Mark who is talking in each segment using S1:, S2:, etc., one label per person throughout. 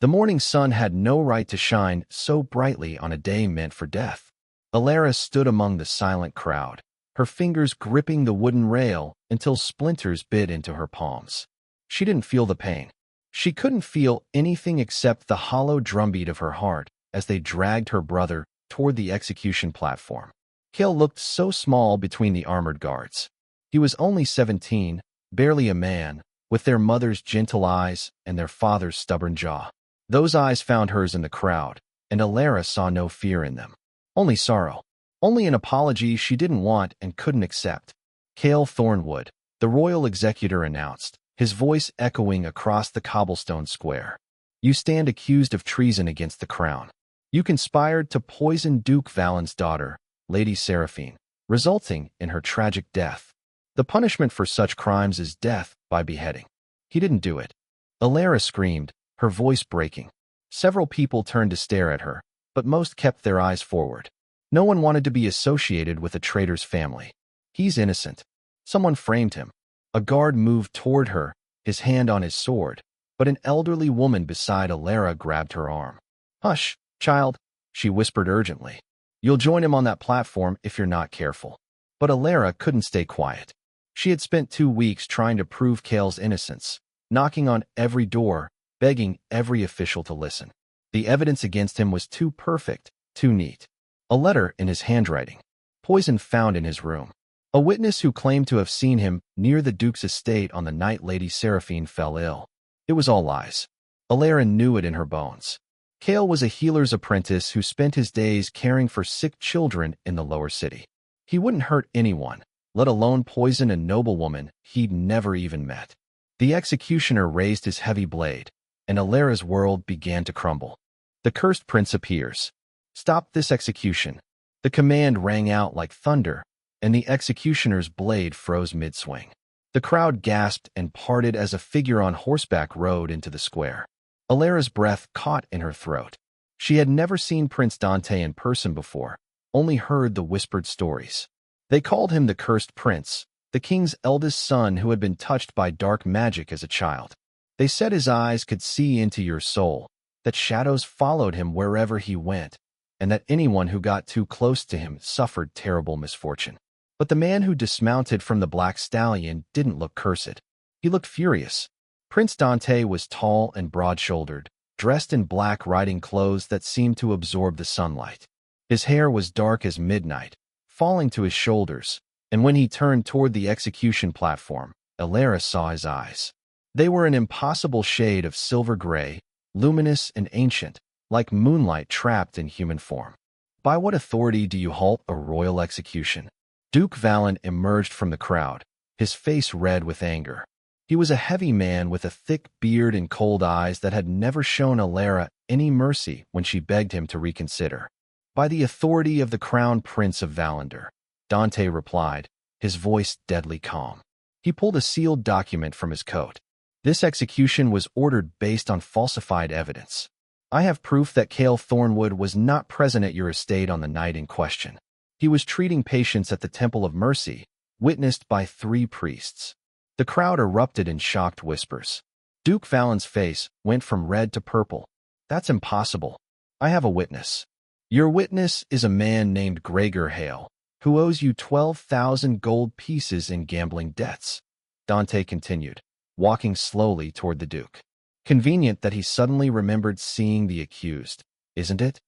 S1: The morning sun had no right to shine so brightly on a day meant for death. Alara stood among the silent crowd, her fingers gripping the wooden rail until splinters bit into her palms. She didn't feel the pain. She couldn't feel anything except the hollow drumbeat of her heart as they dragged her brother toward the execution platform. Cale looked so small between the armored guards. He was only 17, barely a man, with their mother's gentle eyes and their father's stubborn jaw. Those eyes found hers in the crowd, and Alara saw no fear in them. Only sorrow. Only an apology she didn't want and couldn't accept. Cale Thornwood, the royal executor announced, his voice echoing across the cobblestone square. You stand accused of treason against the crown. You conspired to poison Duke Valen's daughter, Lady Seraphine, resulting in her tragic death. The punishment for such crimes is death by beheading. He didn't do it. Alara screamed, her voice breaking. Several people turned to stare at her, but most kept their eyes forward. No one wanted to be associated with a traitor's family. He's innocent. Someone framed him. A guard moved toward her, his hand on his sword, but an elderly woman beside Alara grabbed her arm. Hush, child, she whispered urgently. You'll join him on that platform if you're not careful. But Alara couldn't stay quiet. She had spent 2 weeks trying to prove Cale's innocence, knocking on every door, begging every official to listen. The evidence against him was too perfect, too neat. A letter in his handwriting. Poison found in his room. A witness who claimed to have seen him near the Duke's estate on the night Lady Seraphine fell ill. It was all lies. Alara knew it in her bones. Cale was a healer's apprentice who spent his days caring for sick children in the lower city. He wouldn't hurt anyone, let alone poison a noblewoman he'd never even met. The executioner raised his heavy blade, and Alara's world began to crumble. The cursed prince appears. Stop this execution. The command rang out like thunder, and the executioner's blade froze mid-swing. The crowd gasped and parted as a figure on horseback rode into the square. Alara's breath caught in her throat. She had never seen Prince Dante in person before, only heard the whispered stories. They called him the Cursed Prince, the king's eldest son who had been touched by dark magic as a child. They said his eyes could see into your soul, that shadows followed him wherever he went, and that anyone who got too close to him suffered terrible misfortune. But the man who dismounted from the black stallion didn't look cursed. He looked furious. Prince Dante was tall and broad-shouldered, dressed in black riding clothes that seemed to absorb the sunlight. His hair was dark as midnight, falling to his shoulders, and when he turned toward the execution platform, Alara saw his eyes. They were an impossible shade of silver gray, luminous and ancient, like moonlight trapped in human form. By what authority do you halt a royal execution? Duke Valen emerged from the crowd, his face red with anger. He was a heavy man with a thick beard and cold eyes that had never shown Alara any mercy when she begged him to reconsider. By the authority of the crown prince of Valander, Dante replied, his voice deadly calm. He pulled a sealed document from his coat. This execution was ordered based on falsified evidence. I have proof that Cale Thornwood was not present at your estate on the night in question. He was treating patients at the Temple of Mercy, witnessed by 3 priests. The crowd erupted in shocked whispers. Duke Valen's face went from red to purple. That's impossible. I have a witness. Your witness is a man named Gregor Hale, who owes you 12,000 gold pieces in gambling debts. Dante continued, walking slowly toward the Duke. Convenient that he suddenly remembered seeing the accused, isn't it?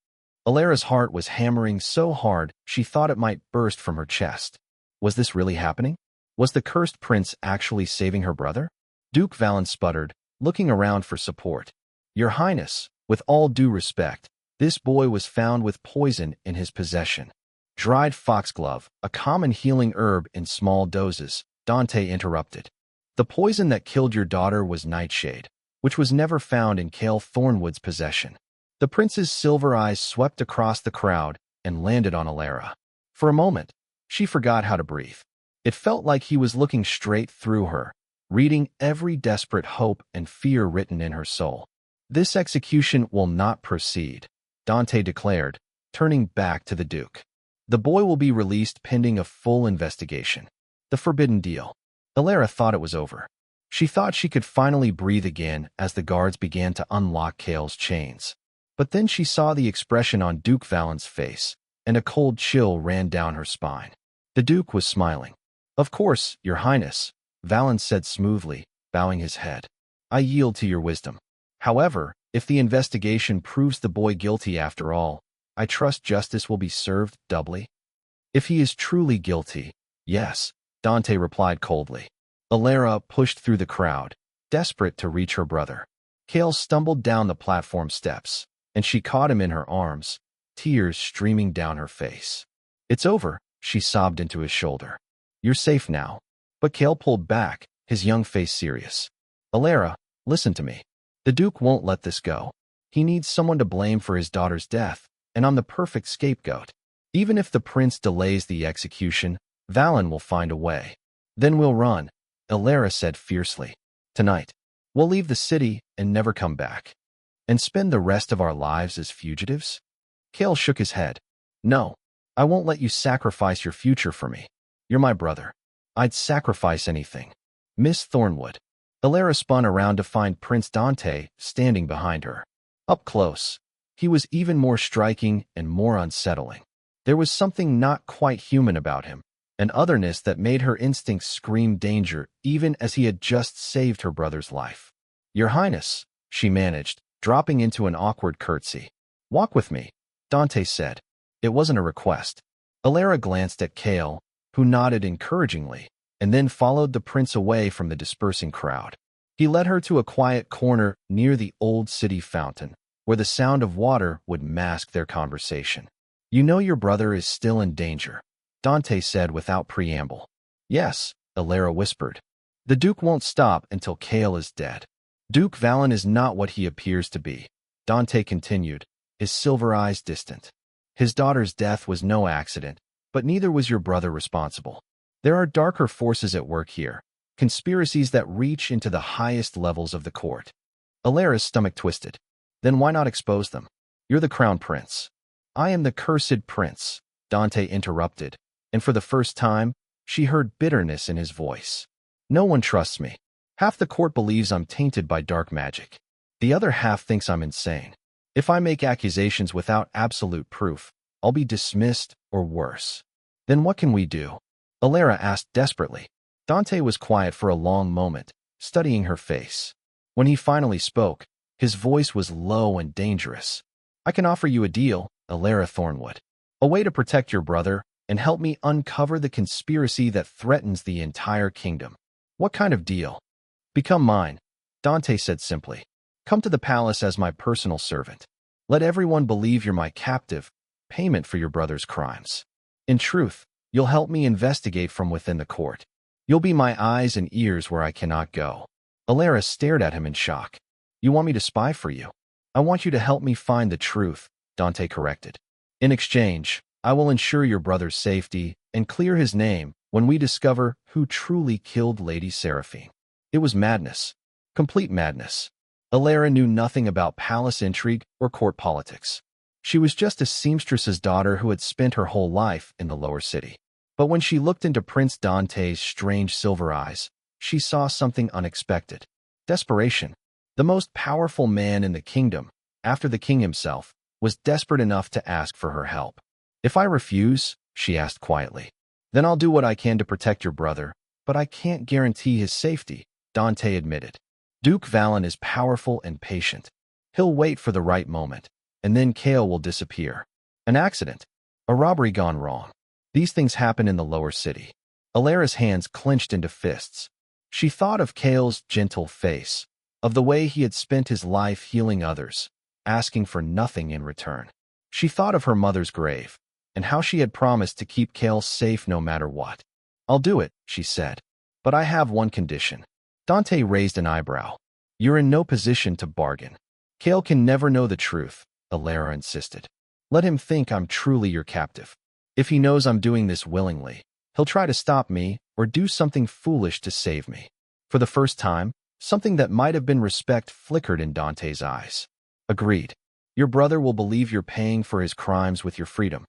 S1: Alara's heart was hammering so hard she thought it might burst from her chest. Was this really happening? Was the cursed prince actually saving her brother? Duke Valen sputtered, looking around for support. Your Highness, with all due respect, this boy was found with poison in his possession. Dried foxglove, a common healing herb in small doses, Dante interrupted. The poison that killed your daughter was nightshade, which was never found in Cale Thornwood's possession. The prince's silver eyes swept across the crowd and landed on Alara. For a moment, she forgot how to breathe. It felt like he was looking straight through her, reading every desperate hope and fear written in her soul. This execution will not proceed, Dante declared, turning back to the Duke. The boy will be released pending a full investigation. The forbidden deal. Alara thought it was over. She thought she could finally breathe again as the guards began to unlock Kale's chains. But then she saw the expression on Duke Valen's face, and a cold chill ran down her spine. The Duke was smiling. "Of course, Your Highness," Valen said smoothly, bowing his head. "I yield to your wisdom. However, if the investigation proves the boy guilty after all, I trust justice will be served doubly." "If he is truly guilty, yes," Dante replied coldly. Alara pushed through the crowd, desperate to reach her brother. Kale stumbled down the platform steps, and she caught him in her arms, tears streaming down her face. "It's over," she sobbed into his shoulder. "You're safe now." But Kale pulled back, his young face serious. "Alara, listen to me. The Duke won't let this go. He needs someone to blame for his daughter's death, and I'm the perfect scapegoat. Even if the prince delays the execution, Valen will find a way. Then we'll run," Alara said fiercely. "Tonight. We'll leave the city and never come back. And spend the rest of our lives as fugitives?" Kale shook his head. "No, I won't let you sacrifice your future for me. You're my brother. I'd sacrifice anything." "Miss Thornwood." Alara spun around to find Prince Dante standing behind her. Up close, he was even more striking and more unsettling. There was something not quite human about him, an otherness that made her instincts scream danger even as he had just saved her brother's life. "Your Highness," she managed, dropping into an awkward curtsy. "Walk with me," Dante said. It wasn't a request. Alara glanced at Kale, who nodded encouragingly, and then followed the prince away from the dispersing crowd. He led her to a quiet corner near the old city fountain, where the sound of water would mask their conversation. "You know your brother is still in danger," Dante said without preamble. "Yes," Alara whispered. "The Duke won't stop until Kale is dead." "Duke Valen is not what he appears to be," Dante continued, his silver eyes distant. "His daughter's death was no accident, but neither was your brother responsible. There are darker forces at work here, conspiracies that reach into the highest levels of the court." Alara's stomach twisted. "Then why not expose them? You're the crown prince." "I am the cursed prince," Dante interrupted, and for the first time, she heard bitterness in his voice. "No one trusts me. Half the court believes I'm tainted by dark magic. The other half thinks I'm insane. If I make accusations without absolute proof, I'll be dismissed or worse. Then what can we do?" Alara asked desperately. Dante was quiet for a long moment, studying her face. When he finally spoke, his voice was low and dangerous. "I can offer you a deal, Alara Thornwood. A way to protect your brother and help me uncover the conspiracy that threatens the entire kingdom." "What kind of deal?" "Become mine," Dante said simply. "Come to the palace as my personal servant. Let everyone believe you're my captive, payment for your brother's crimes. In truth, you'll help me investigate from within the court. You'll be my eyes and ears where I cannot go." Alara stared at him in shock. "You want me to spy for you?" "I want you to help me find the truth," Dante corrected. "In exchange, I will ensure your brother's safety and clear his name when we discover who truly killed Lady Seraphine." It was madness. Complete madness. Alara knew nothing about palace intrigue or court politics. She was just a seamstress's daughter who had spent her whole life in the lower city. But when she looked into Prince Dante's strange silver eyes, she saw something unexpected. Desperation. The most powerful man in the kingdom, after the king himself, was desperate enough to ask for her help. "If I refuse," she asked quietly, "then I'll do what I can to protect your brother, but I can't guarantee his safety," Dante admitted. "Duke Valen is powerful and patient. He'll wait for the right moment, and then Kale will disappear. An accident. A robbery gone wrong. These things happen in the lower city." Alara's hands clenched into fists. She thought of Kale's gentle face, of the way he had spent his life healing others, asking for nothing in return. She thought of her mother's grave, and how she had promised to keep Kale safe no matter what. "I'll do it," she said. "But I have one condition." Dante raised an eyebrow. "You're in no position to bargain. Kale can never know the truth," Alara insisted. "Let him think I'm truly your captive. If he knows I'm doing this willingly, he'll try to stop me or do something foolish to save me." For the first time, something that might have been respect flickered in Dante's eyes. "Agreed. Your brother will believe you're paying for his crimes with your freedom."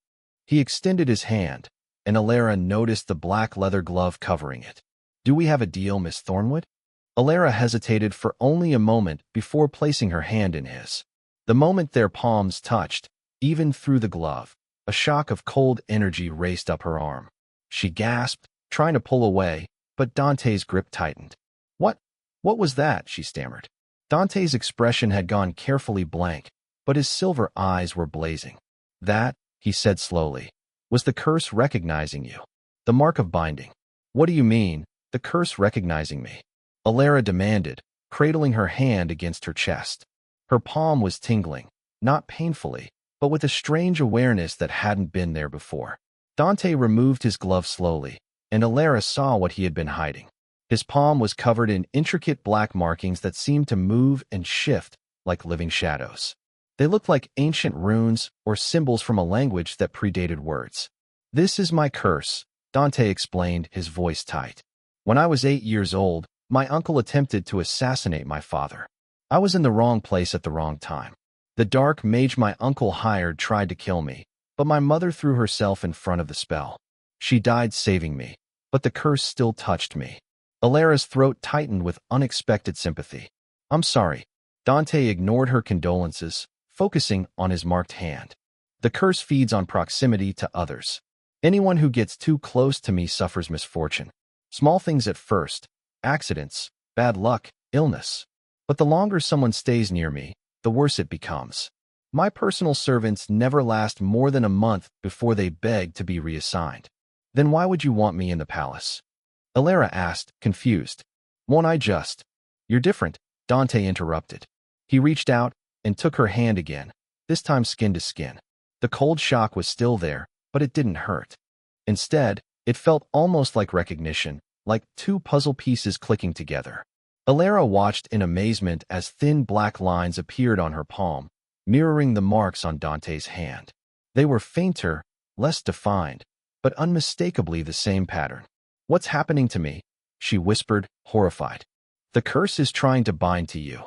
S1: He extended his hand, and Alara noticed the black leather glove covering it. "Do we have a deal, Miss Thornwood?" Alara hesitated for only a moment before placing her hand in his. The moment their palms touched, even through the glove, a shock of cold energy raced up her arm. She gasped, trying to pull away, but Dante's grip tightened. What? What was that? She stammered. Dante's expression had gone carefully blank, but his silver eyes were blazing. That, he said slowly, was the curse recognizing you. The mark of binding. What do you mean, the curse recognizing me? Alara demanded, cradling her hand against her chest. Her palm was tingling, not painfully, but with a strange awareness that hadn't been there before. Dante removed his glove slowly, and Alara saw what he had been hiding. His palm was covered in intricate black markings that seemed to move and shift like living shadows. They looked like ancient runes or symbols from a language that predated words. This is my curse, Dante explained, his voice tight. When I was 8 years old, my uncle attempted to assassinate my father. I was in the wrong place at the wrong time. The dark mage my uncle hired tried to kill me, but my mother threw herself in front of the spell. She died saving me, but the curse still touched me. Alara's throat tightened with unexpected sympathy. I'm sorry. Dante ignored her condolences, focusing on his marked hand. The curse feeds on proximity to others. Anyone who gets too close to me suffers misfortune. Small things at first, accidents, bad luck, illness. But the longer someone stays near me, the worse it becomes. My personal servants never last more than a month before they beg to be reassigned. Then why would you want me in the palace? Alara asked, confused. Won't I just? You're different, Dante interrupted. He reached out and took her hand again, this time skin to skin. The cold shock was still there, but it didn't hurt. Instead, it felt almost like recognition, like two puzzle pieces clicking together. Alara watched in amazement as thin black lines appeared on her palm, mirroring the marks on Dante's hand. They were fainter, less defined, but unmistakably the same pattern. What's happening to me? She whispered, horrified. The curse is trying to bind to you,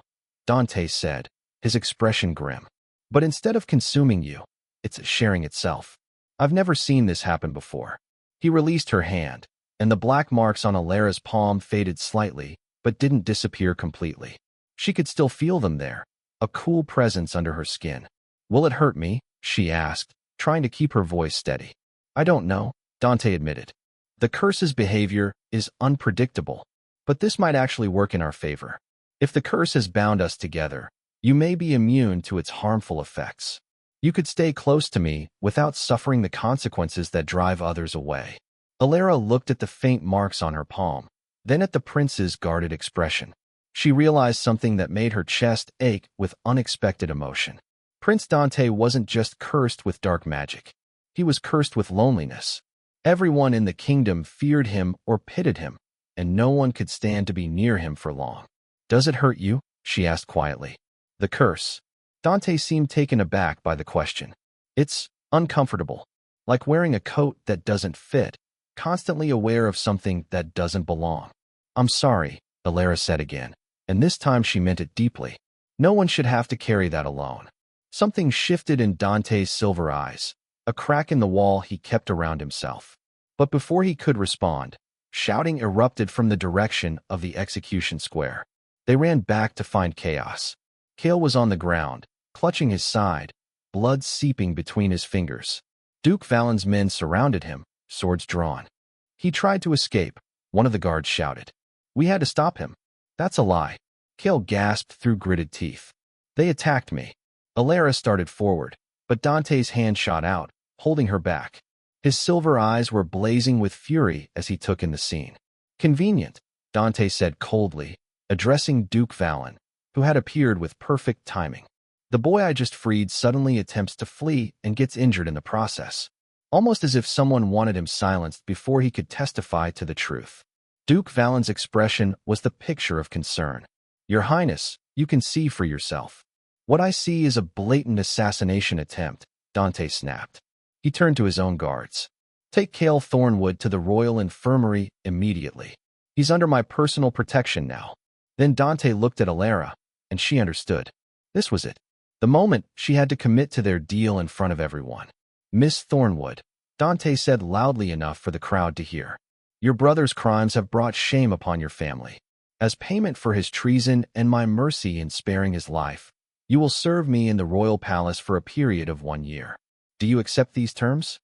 S1: Dante said, his expression grim. But instead of consuming you, it's sharing itself. I've never seen this happen before. He released her hand, and the black marks on Alara's palm faded slightly, but didn't disappear completely. She could still feel them there, a cool presence under her skin. Will it hurt me? She asked, trying to keep her voice steady. I don't know, Dante admitted. The curse's behavior is unpredictable, but this might actually work in our favor. If the curse has bound us together, you may be immune to its harmful effects. You could stay close to me without suffering the consequences that drive others away. Alara looked at the faint marks on her palm, then at the prince's guarded expression. She realized something that made her chest ache with unexpected emotion. Prince Dante wasn't just cursed with dark magic. He was cursed with loneliness. Everyone in the kingdom feared him or pitied him, and no one could stand to be near him for long. Does it hurt you? She asked quietly. The curse. Dante seemed taken aback by the question. It's uncomfortable, like wearing a coat that doesn't fit, constantly aware of something that doesn't belong. I'm sorry, Alara said again, and this time she meant it deeply. No one should have to carry that alone. Something shifted in Dante's silver eyes, a crack in the wall he kept around himself. But before he could respond, shouting erupted from the direction of the execution square. They ran back to find chaos. Kale was on the ground, clutching his side, blood seeping between his fingers. Duke Valen's men surrounded him, swords drawn. He tried to escape, one of the guards shouted. We had to stop him. That's a lie. Kale gasped through gritted teeth. They attacked me. Alara started forward, but Dante's hand shot out, holding her back. His silver eyes were blazing with fury as he took in the scene. Convenient, Dante said coldly, addressing Duke Valen, who had appeared with perfect timing. The boy I just freed suddenly attempts to flee and gets injured in the process, almost as if someone wanted him silenced before he could testify to the truth. Duke Valen's expression was the picture of concern. Your Highness, you can see for yourself. What I see is a blatant assassination attempt, Dante snapped. He turned to his own guards. Take Kale Thornwood to the royal infirmary immediately. He's under my personal protection now. Then Dante looked at Alara, and she understood. This was it. The moment she had to commit to their deal in front of everyone. Miss Thornwood, Dante said loudly enough for the crowd to hear. Your brother's crimes have brought shame upon your family. As payment for his treason and my mercy in sparing his life, you will serve me in the royal palace for a period of 1 year. Do you accept these terms?"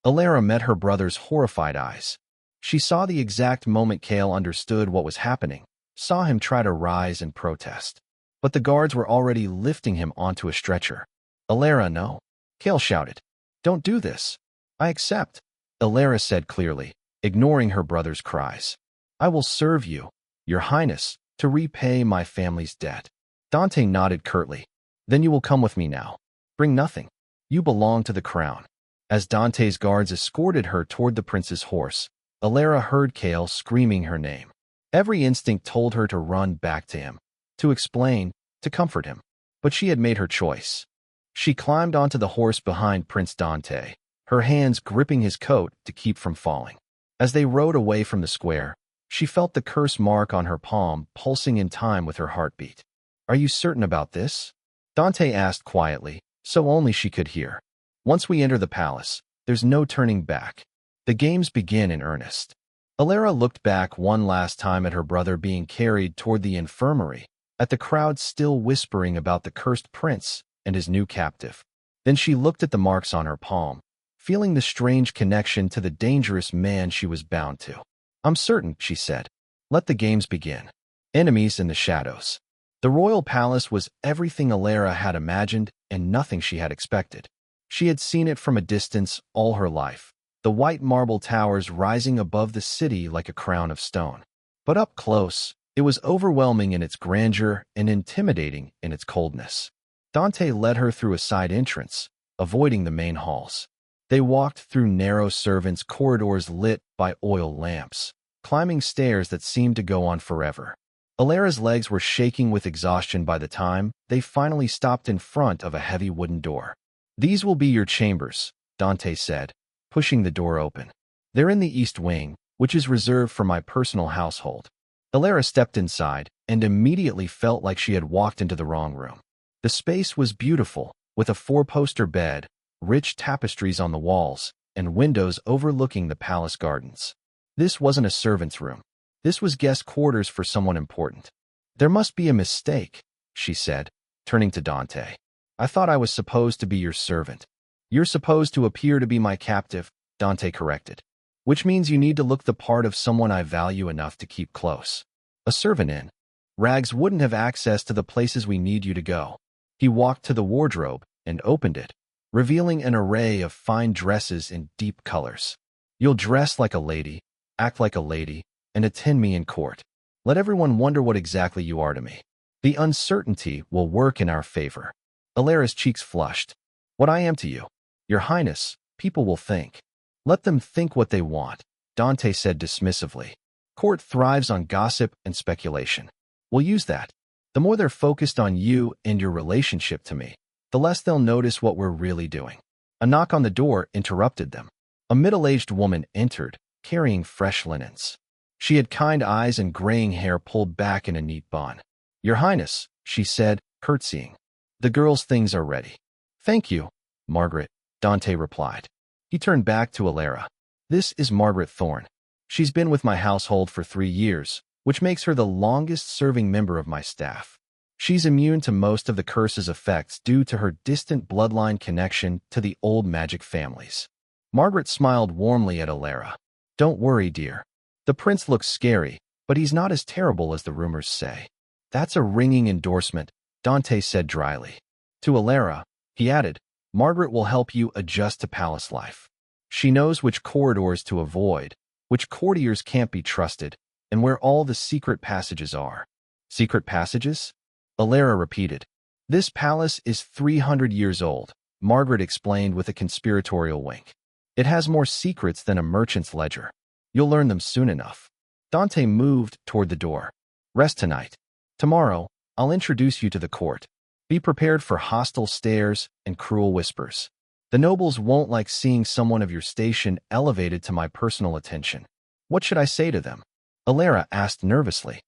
S1: Alara met her brother's horrified eyes. She saw the exact moment Kale understood what was happening, saw him try to rise and protest. But the guards were already lifting him onto a stretcher. "Alara, no!" Kale shouted. "Don't do this." "I accept," Alara said clearly, ignoring her brother's cries. "I will serve you, Your Highness, to repay my family's debt." Dante nodded curtly. "Then you will come with me now. Bring nothing. You belong to the crown." As Dante's guards escorted her toward the prince's horse, Alara heard Kale screaming her name. Every instinct told her to run back to him, to explain, to comfort him. But she had made her choice. She climbed onto the horse behind Prince Dante, her hands gripping his coat to keep from falling. As they rode away from the square, she felt the curse mark on her palm pulsing in time with her heartbeat. "Are you certain about this?" Dante asked quietly, so only she could hear. "Once we enter the palace, there's no turning back. The games begin in earnest." Alara looked back one last time at her brother being carried toward the infirmary, at the crowd still whispering about the cursed prince and his new captive. Then she looked at the marks on her palm, feeling the strange connection to the dangerous man she was bound to. "I'm certain," she said. "Let the games begin." Enemies in the shadows. The royal palace was everything Alara had imagined and nothing she had expected. She had seen it from a distance all her life, the white marble towers rising above the city like a crown of stone. But up close, it was overwhelming in its grandeur and intimidating in its coldness. Dante led her through a side entrance, avoiding the main halls. They walked through narrow servants' corridors lit by oil lamps, climbing stairs that seemed to go on forever. Alara's legs were shaking with exhaustion by the time they finally stopped in front of a heavy wooden door. "These will be your chambers," Dante said, pushing the door open. "They're in the east wing, which is reserved for my personal household." Alara stepped inside and immediately felt like she had walked into the wrong room. The space was beautiful, with a four-poster bed, rich tapestries on the walls, and windows overlooking the palace gardens. This wasn't a servant's room. This was guest quarters for someone important. "There must be a mistake," she said, turning to Dante. "I thought I was supposed to be your servant." "You're supposed to appear to be my captive," Dante corrected. "Which means you need to look the part of someone I value enough to keep close. A servant in rags wouldn't have access to the places we need you to go." He walked to the wardrobe and opened it, revealing an array of fine dresses in deep colors. "You'll dress like a lady, act like a lady, and attend me in court. Let everyone wonder what exactly you are to me. The uncertainty will work in our favor." Alara's cheeks flushed. "What I am to you, Your Highness, people will think." "Let them think what they want," Dante said dismissively. "Court thrives on gossip and speculation. We'll use that. The more they're focused on you and your relationship to me, the less they'll notice what we're really doing." A knock on the door interrupted them. A middle-aged woman entered, carrying fresh linens. She had kind eyes and graying hair pulled back in a neat bun. "Your Highness," she said, curtsying. "The girls' things are ready." "Thank you, Margaret," Dante replied. He turned back to Alara. "This is Margaret Thorne. She's been with my household for 3 years, which makes her the longest-serving member of my staff. She's immune to most of the curse's effects due to her distant bloodline connection to the old magic families." Margaret smiled warmly at Alara. "Don't worry, dear. The prince looks scary, but he's not as terrible as the rumors say." "That's a ringing endorsement," Dante said dryly. To Alara, he added, "Margaret will help you adjust to palace life. She knows which corridors to avoid, which courtiers can't be trusted, and where all the secret passages are." "Secret passages?" Alara repeated. "This palace is 300 years old," Margaret explained with a conspiratorial wink. "It has more secrets than a merchant's ledger. You'll learn them soon enough." Dante moved toward the door. "Rest tonight. Tomorrow, I'll introduce you to the court. Be prepared for hostile stares and cruel whispers. The nobles won't like seeing someone of your station elevated to my personal attention." "What should I say to them?" Alara asked nervously.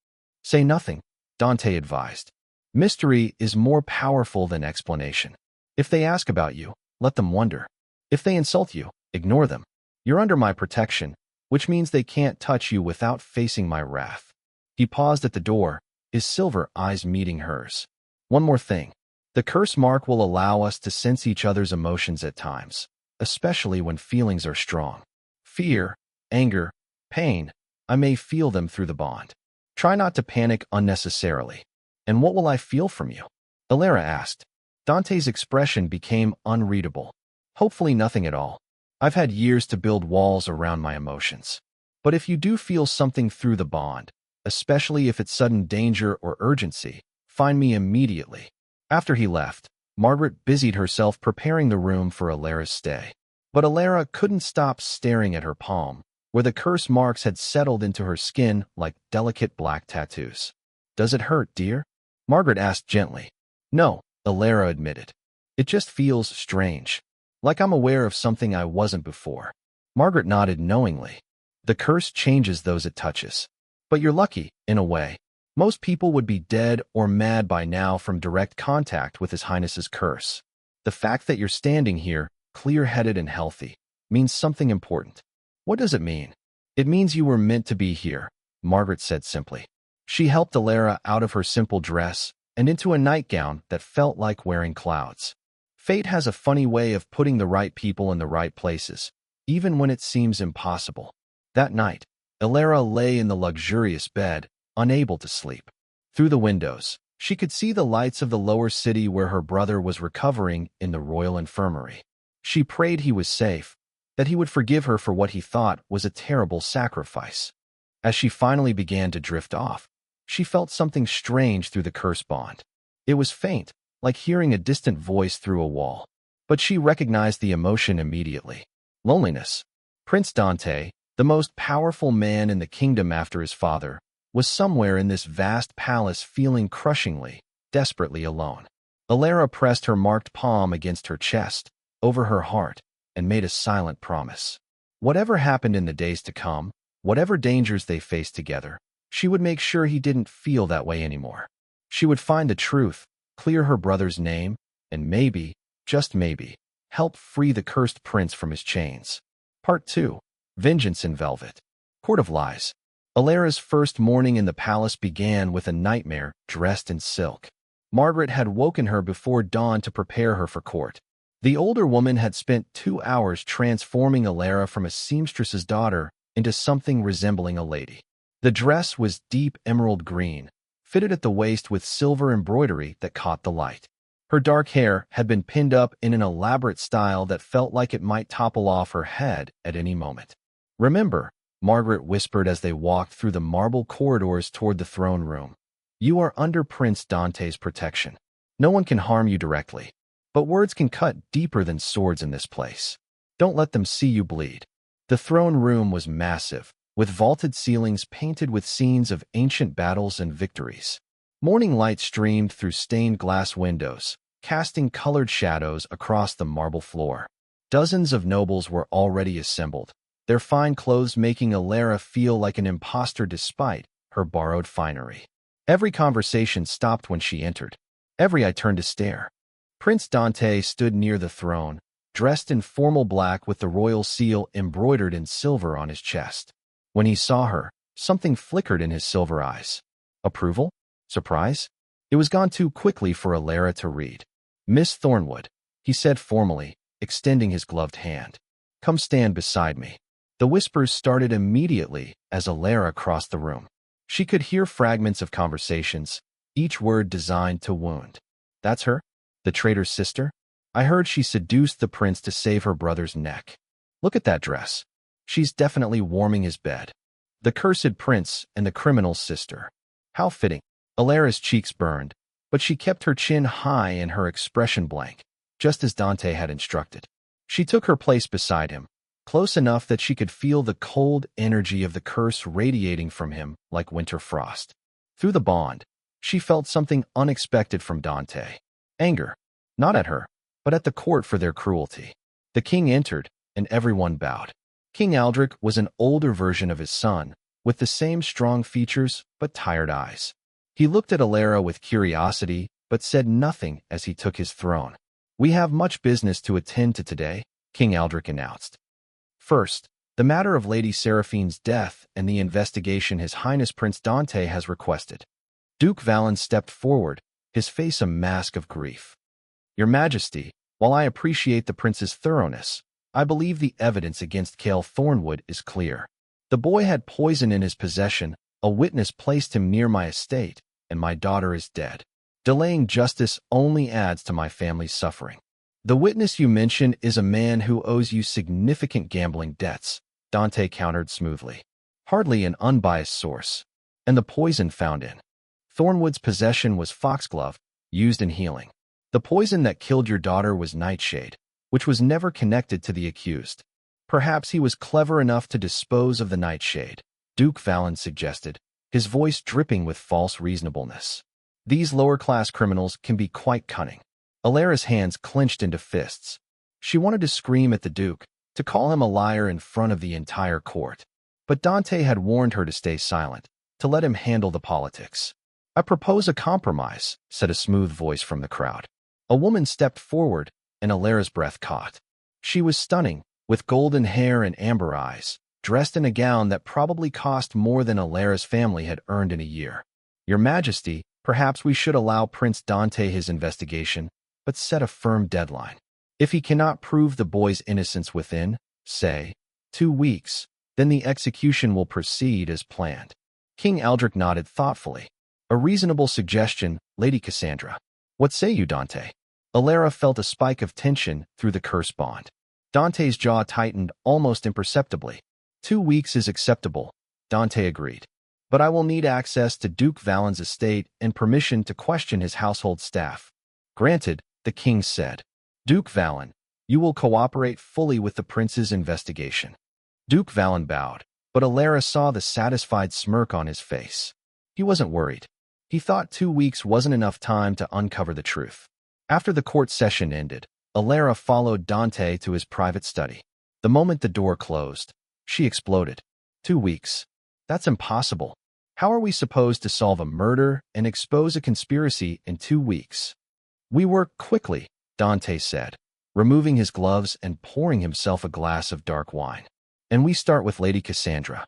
S1: "Say nothing," Dante advised. "Mystery is more powerful than explanation. If they ask about you, let them wonder. If they insult you, ignore them. You're under my protection, which means they can't touch you without facing my wrath." He paused at the door, his silver eyes meeting hers. One more thing. The curse mark will allow us to sense each other's emotions at times, especially when feelings are strong. Fear, anger, pain, I may feel them through the bond. Try not to panic unnecessarily. And what will I feel from you? Alara asked. Dante's expression became unreadable. Hopefully nothing at all. I've had years to build walls around my emotions. But if you do feel something through the bond, especially if it's sudden danger or urgency, find me immediately. After he left, Margaret busied herself preparing the room for Alara's stay. But Alara couldn't stop staring at her palm, where the curse marks had settled into her skin like delicate black tattoos. Does it hurt, dear? Margaret asked gently. No, Alara admitted. It just feels strange. Like I'm aware of something I wasn't before. Margaret nodded knowingly. The curse changes those it touches. But you're lucky, in a way. Most people would be dead or mad by now from direct contact with His Highness's curse. The fact that you're standing here, clear-headed and healthy, means something important. What does it mean? It means you were meant to be here, Margaret said simply. She helped Alara out of her simple dress and into a nightgown that felt like wearing clouds. Fate has a funny way of putting the right people in the right places, even when it seems impossible. That night, Alara lay in the luxurious bed, unable to sleep. Through the windows, she could see the lights of the lower city where her brother was recovering in the royal infirmary. She prayed he was safe, that he would forgive her for what he thought was a terrible sacrifice. As she finally began to drift off, she felt something strange through the curse bond. It was faint, like hearing a distant voice through a wall. But she recognized the emotion immediately. Loneliness. Prince Dante, the most powerful man in the kingdom after his father, was somewhere in this vast palace feeling crushingly, desperately alone. Alara pressed her marked palm against her chest, over her heart, and made a silent promise. Whatever happened in the days to come, whatever dangers they faced together, she would make sure he didn't feel that way anymore. She would find the truth, clear her brother's name, and maybe, just maybe, help free the cursed prince from his chains. Part 2. Vengeance in Velvet. Court of Lies. Alara's first morning in the palace began with a nightmare dressed in silk. Margaret had woken her before dawn to prepare her for court. The older woman had spent 2 hours transforming Alara from a seamstress's daughter into something resembling a lady. The dress was deep emerald green, fitted at the waist with silver embroidery that caught the light. Her dark hair had been pinned up in an elaborate style that felt like it might topple off her head at any moment. Remember, Margaret whispered as they walked through the marble corridors toward the throne room. You are under Prince Dante's protection. No one can harm you directly, but words can cut deeper than swords in this place. Don't let them see you bleed. The throne room was massive, with vaulted ceilings painted with scenes of ancient battles and victories. Morning light streamed through stained glass windows, casting colored shadows across the marble floor. Dozens of nobles were already assembled, their fine clothes making Alara feel like an imposter despite her borrowed finery. Every conversation stopped when she entered. Every eye turned to stare. Prince Dante stood near the throne, dressed in formal black with the royal seal embroidered in silver on his chest. When he saw her, something flickered in his silver eyes. Approval? Surprise? It was gone too quickly for Alara to read. Miss Thornwood, he said formally, extending his gloved hand. Come stand beside me. The whispers started immediately as Alara crossed the room. She could hear fragments of conversations, each word designed to wound. That's her? The traitor's sister? I heard she seduced the prince to save her brother's neck. Look at that dress. She's definitely warming his bed. The cursed prince and the criminal's sister. How fitting. Alara's cheeks burned, but she kept her chin high and her expression blank, just as Dante had instructed. She took her place beside him, close enough that she could feel the cold energy of the curse radiating from him like winter frost. Through the bond, she felt something unexpected from Dante. Anger, not at her, but at the court for their cruelty. The king entered, and everyone bowed. King Aldrich was an older version of his son, with the same strong features but tired eyes. He looked at Alara with curiosity, but said nothing as he took his throne. We have much business to attend to today, King Aldrich announced. First, The matter of Lady Seraphine's death and the investigation His Highness Prince Dante has requested. Duke Valen stepped forward, his face a mask of grief. Your Majesty, while I appreciate the prince's thoroughness, I believe the evidence against Cale Thornwood is clear. The boy had poison in his possession, a witness placed him near my estate, and my daughter is dead. Delaying justice only adds to my family's suffering. The witness you mention is a man who owes you significant gambling debts, Dante countered smoothly. Hardly an unbiased source. And the poison found in Thornwood's possession was foxglove, used in healing. The poison that killed your daughter was nightshade, which was never connected to the accused. Perhaps he was clever enough to dispose of the nightshade, Duke Valen suggested, his voice dripping with false reasonableness. These lower-class criminals can be quite cunning. Alara's hands clenched into fists. She wanted to scream at the Duke, to call him a liar in front of the entire court. But Dante had warned her to stay silent, to let him handle the politics. I propose a compromise, said a smooth voice from the crowd. A woman stepped forward, and Alara's breath caught. She was stunning, with golden hair and amber eyes, dressed in a gown that probably cost more than Alara's family had earned in a year. Your Majesty, perhaps we should allow Prince Dante his investigation, but set a firm deadline. If he cannot prove the boy's innocence within, say, 2 weeks, then the execution will proceed as planned. King Aldrich nodded thoughtfully. A reasonable suggestion, Lady Cassandra. What say you, Dante? Alara felt a spike of tension through the curse bond. Dante's jaw tightened almost imperceptibly. 2 weeks is acceptable, Dante agreed. But I will need access to Duke Valen's estate and permission to question his household staff. Granted, the king said. Duke Valen, you will cooperate fully with the prince's investigation. Duke Valen bowed, but Alara saw the satisfied smirk on his face. He wasn't worried. He thought 2 weeks wasn't enough time to uncover the truth. After the court session ended, Alara followed Dante to his private study. The moment the door closed, she exploded. 2 weeks. That's impossible. How are we supposed to solve a murder and expose a conspiracy in 2 weeks? We work quickly, Dante said, removing his gloves and pouring himself a glass of dark wine. And we start with Lady Cassandra.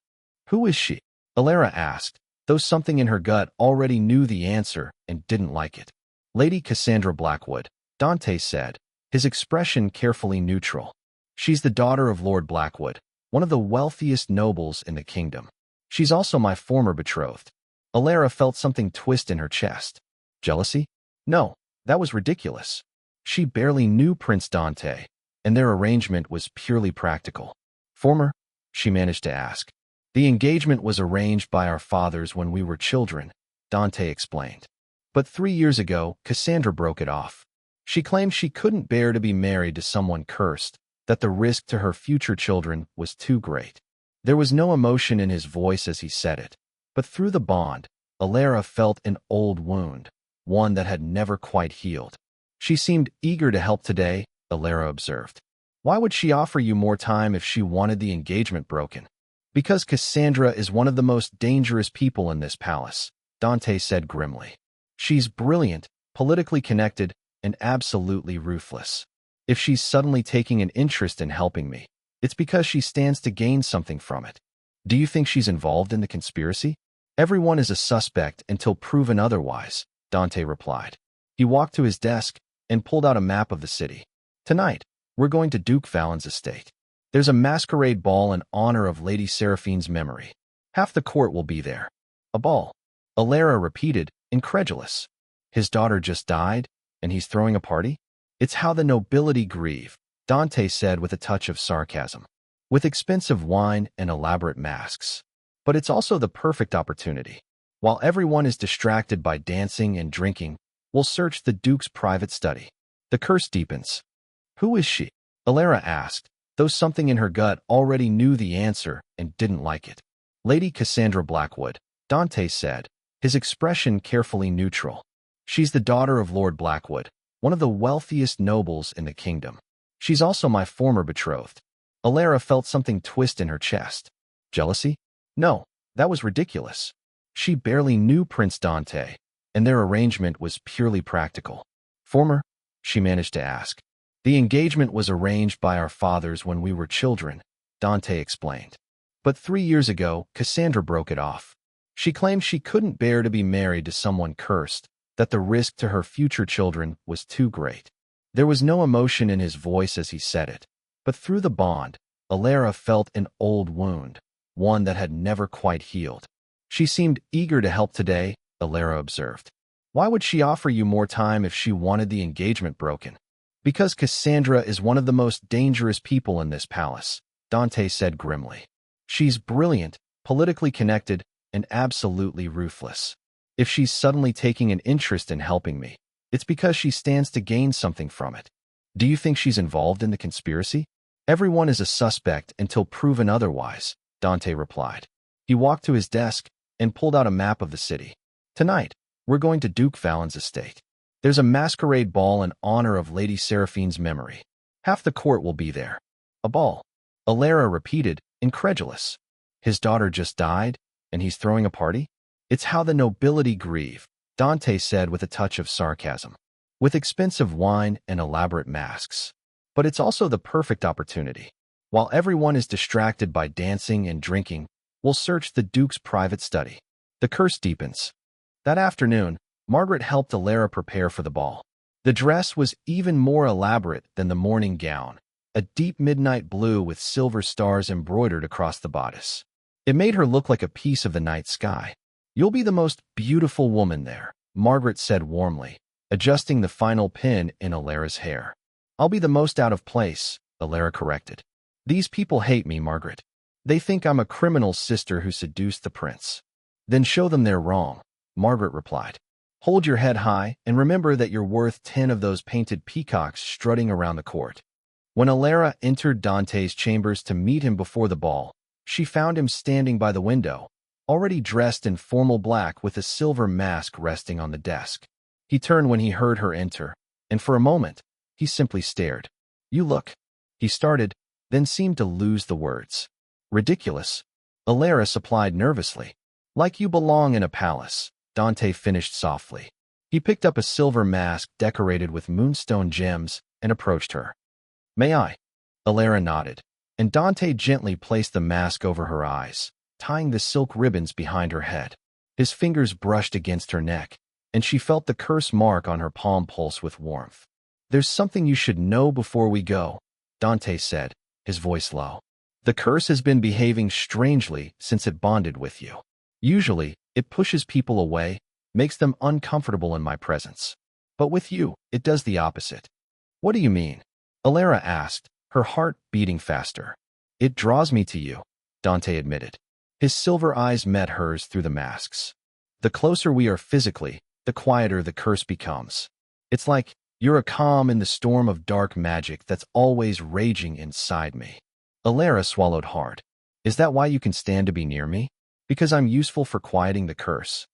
S1: Who is she? Alara asked, though something in her gut already knew the answer and didn't like it. Lady Cassandra Blackwood, Dante said, his expression carefully neutral. She's the daughter of Lord Blackwood, one of the wealthiest nobles in the kingdom. She's also my former betrothed. Alara felt something twist in her chest. Jealousy? No, that was ridiculous. She barely knew Prince Dante, and their arrangement was purely practical. Former? She managed to ask. The engagement was arranged by our fathers when we were children, Dante explained. But 3 years ago, Cassandra broke it off. She claimed she couldn't bear to be married to someone cursed, that the risk to her future children was too great. There was no emotion in his voice as he said it, but through the bond, Alara felt an old wound, one that had never quite healed. She seemed eager to help today, Alara observed. Why would she offer you more time if she wanted the engagement broken? Because Cassandra is one of the most dangerous people in this palace, Dante said grimly. She's brilliant, politically connected, and absolutely ruthless. If she's suddenly taking an interest in helping me, it's because she stands to gain something from it. Do you think she's involved in the conspiracy? Everyone is a suspect until proven otherwise, Dante replied. He walked to his desk and pulled out a map of the city. Tonight, we're going to Duke Valen's estate. There's a masquerade ball in honor of Lady Seraphine's memory. Half the court will be there. A ball. Alara repeated, incredulous. His daughter just died, and he's throwing a party? It's how the nobility grieve, Dante said with a touch of sarcasm. With expensive wine and elaborate masks. But it's also the perfect opportunity. While everyone is distracted by dancing and drinking, we'll search the Duke's private study. The curse deepens. Who is she? Alara asked, though something in her gut already knew the answer and didn't like it. Lady Cassandra Blackwood, Dante said, his expression carefully neutral. She's the daughter of Lord Blackwood, one of the wealthiest nobles in the kingdom. She's also my former betrothed. Alara felt something twist in her chest. Jealousy? No, that was ridiculous. She barely knew Prince Dante, and their arrangement was purely practical. Former? She managed to ask. The engagement was arranged by our fathers when we were children, Dante explained. But 3 years ago, Cassandra broke it off. She claimed she couldn't bear to be married to someone cursed, that the risk to her future children was too great. There was no emotion in his voice as he said it, but through the bond, Alara felt an old wound, one that had never quite healed. She seemed eager to help today, Alara observed. Why would she offer you more time if she wanted the engagement broken? Because Cassandra is one of the most dangerous people in this palace, Dante said grimly. She's brilliant, politically connected, and absolutely ruthless. If she's suddenly taking an interest in helping me, it's because she stands to gain something from it. Do you think she's involved in the conspiracy? Everyone is a suspect until proven otherwise, Dante replied. He walked to his desk and pulled out a map of the city. Tonight, we're going to Duke Valen's estate. There's a masquerade ball in honor of Lady Seraphine's memory. Half the court will be there. A ball. Alara repeated, incredulous. His daughter just died, and he's throwing a party? It's how the nobility grieve, Dante said with a touch of sarcasm. With expensive wine and elaborate masks. But it's also the perfect opportunity. While everyone is distracted by dancing and drinking, we'll search the Duke's private study. The curse deepens. That afternoon, Margaret helped Alara prepare for the ball. The dress was even more elaborate than the morning gown, a deep midnight blue with silver stars embroidered across the bodice. It made her look like a piece of the night sky. You'll be the most beautiful woman there, Margaret said warmly, adjusting the final pin in Alara's hair. I'll be the most out of place, Alara corrected. These people hate me, Margaret. They think I'm a criminal sister who seduced the prince. Then show them they're wrong, Margaret replied. Hold your head high and remember that you're worth 10 of those painted peacocks strutting around the court. When Alara entered Dante's chambers to meet him before the ball, she found him standing by the window, already dressed in formal black with a silver mask resting on the desk. He turned when he heard her enter, and for a moment, he simply stared. You look, he started, then seemed to lose the words. Ridiculous, Alara supplied nervously. Like you belong in a palace, Dante finished softly. He picked up a silver mask decorated with moonstone gems and approached her. May I? Alara nodded, and Dante gently placed the mask over her eyes, tying the silk ribbons behind her head. His fingers brushed against her neck, and she felt the curse mark on her palm pulse with warmth. There's something you should know before we go, Dante said, his voice low. The curse has been behaving strangely since it bonded with you. Usually, it pushes people away, makes them uncomfortable in my presence. But with you, it does the opposite. What do you mean? Alara asked, her heart beating faster. It draws me to you, Dante admitted. His silver eyes met hers through the masks. The closer we are physically, the quieter the curse becomes. It's like you're a calm in the storm of dark magic that's always raging inside me. Alara swallowed hard. Is that why you can stand to be near me? Because I'm useful for quieting the curse?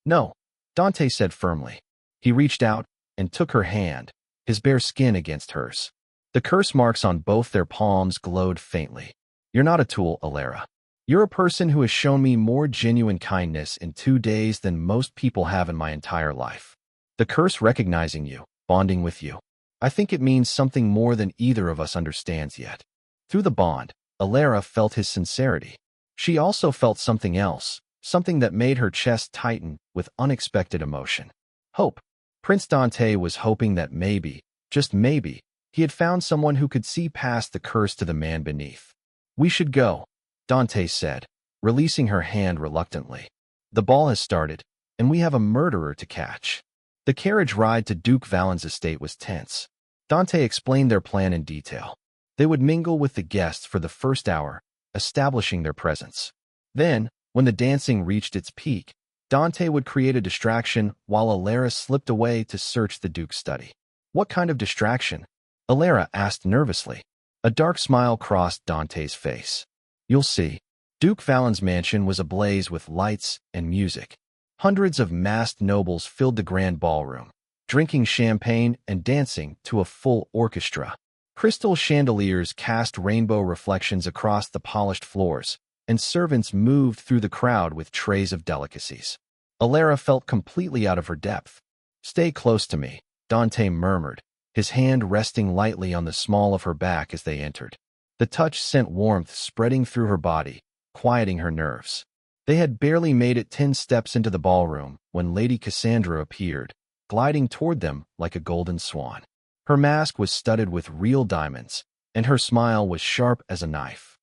S1: No, Dante said firmly. He reached out and took her hand, his bare skin against hers. The curse marks on both their palms glowed faintly. You're not a tool, Alara. You're a person who has shown me more genuine kindness in 2 days than most people have in my entire life. The curse recognizing you, bonding with you. I think it means something more than either of us understands yet. Through the bond, Alara felt his sincerity. She also felt something else, something that made her chest tighten with unexpected emotion. Hope. Prince Dante was hoping that maybe, just maybe, he had found someone who could see past the curse to the man beneath. We should go, Dante said, releasing her hand reluctantly. The ball has started, and we have a murderer to catch. The carriage ride to Duke Valen's estate was tense. Dante explained their plan in detail. They would mingle with the guests for the first hour, establishing their presence. Then, when the dancing reached its peak, Dante would create a distraction while Alara slipped away to search the Duke's study. What kind of distraction? Alara asked nervously. A dark smile crossed Dante's face. You'll see. Duke Valen's mansion was ablaze with lights and music. Hundreds of masked nobles filled the grand ballroom, drinking champagne and dancing to a full orchestra. Crystal chandeliers cast rainbow reflections across the polished floors, and servants moved through the crowd with trays of delicacies. Alara felt completely out of her depth. Stay close to me, Dante murmured, his hand resting lightly on the small of her back as they entered. The touch sent warmth spreading through her body, quieting her nerves. They had barely made it 10 steps into the ballroom when Lady Cassandra appeared, gliding toward them like a golden swan. Her mask was studded with real diamonds, and her smile was sharp as a knife.